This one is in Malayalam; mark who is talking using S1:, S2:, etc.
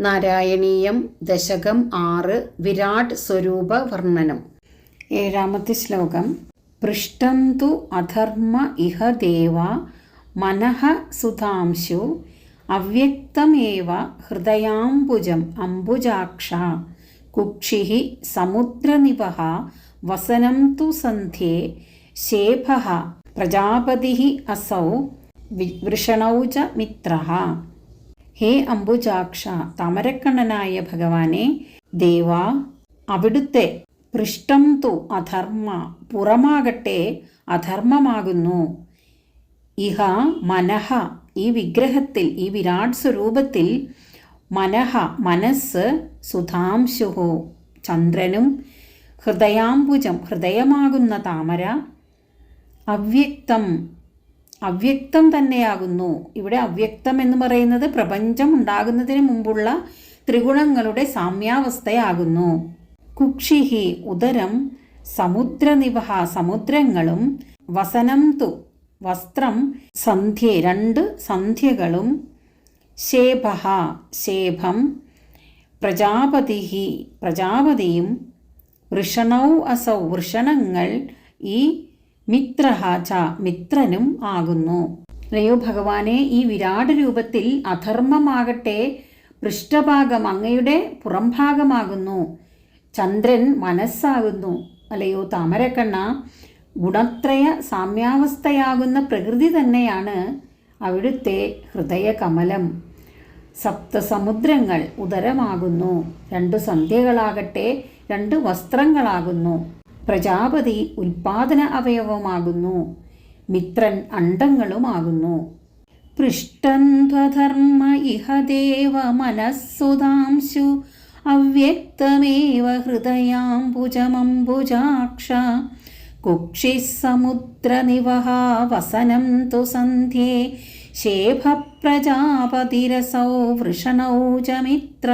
S1: നാരായണീയം ദശകം 6 വിരാട് സ്വരൂപ വർണ്ണനം. 7-ാമത്തെ ശ്ലോകം. പൃഷ്ടം തു അധർമ്മ ഇഹ ദേവ മനഃ സുധാംശു അവ്യക്തമേവ ഹൃദയാംബുജം അംബുജാക്ഷ കുക്ഷിഃ സമുദ്രനിപഃ വസനം തു സന്ധ്യേ ശേഭഃ പ്രജാപതിഃ അസൗ വൃഷണൗ ച മിത്രഃ. ഹേ അംബുജാക്ഷ, താമരക്കണ്ണനായ ഭഗവാനെ, ദേവാ, അവിടുത്തെ പൃഷ്ടം തു അധർമ്മ, പുറമാകട്ടെ അധർമ്മമാകുന്നു. ഇഹ മനഃ, ഈ വിഗ്രഹത്തിൽ, ഈ വിരാട് സ്വരൂപത്തിൽ, മനഃ മനസ്സ്, സുധാംശുഹു ചന്ദ്രനും, ഹൃദയാംബുജം ഹൃദയമാകുന്ന താമര, അവ്യക്തം അവ്യക്തം തന്നെയാകുന്നു. ഇവിടെ അവ്യക്തം എന്ന് പറയുന്നത് പ്രപഞ്ചം ഉണ്ടാകുന്നതിന് മുമ്പുള്ള ത്രിഗുണങ്ങളുടെ സാമ്യാവസ്ഥയാകുന്നു. കുക്ഷിഹി ഉദരം, സമുദ്രനിപഃ സമുദ്രങ്ങളും, വസനം തു വസ്ത്രം, സന്ധ്യേ രണ്ട് സന്ധ്യകളും, ശേഭഃ ശേഭം, പ്രജാപതിഃ പ്രജാപതിയും, വൃഷണൗ അസൗ വൃഷണങ്ങൾ, ഈ മിത്രഃ ച മിത്രനും ആകുന്നു. അല്ലയോ ഭഗവാനെ, ഈ വിരാട് രൂപത്തിൽ അധർമ്മമാകട്ടെ പൃഷ്ഠഭാഗം, അങ്ങയുടെ പുറംഭാഗമാകുന്നു. ചന്ദ്രൻ മനസ്സാകുന്നു. അല്ലയോ താമരക്കണ്ണ, ഗുണത്രയ സാമ്യാവസ്ഥയാകുന്ന പ്രകൃതി തന്നെയാണ് അവിടുത്തെ ഹൃദയകമലം. സപ്തസമുദ്രങ്ങൾ ഉദരമാകുന്നു. 2 സന്ധ്യകളാകട്ടെ 2 വസ്ത്രങ്ങളാകുന്നു. പ്രജാപതി ഉൽപാദന അവയവമാകുന്നു. മിത്രൻ അണ്ഡങ്ങളുമാകുന്നു. പൃഷ്ടന്ധ്വധർമ്മ ഇഹ ദേവ മനഃസുധാംശു അവ്യക്തമേവ ഹൃദയാംബുജമംബുജാക്ഷ കുക്ഷിഃ സമുദ്രനിപഃ വസനം തു സന്ധ്യേ ശേഭഃ പ്രജാപതിരസൗ വൃഷണൗ ച മിത്ര.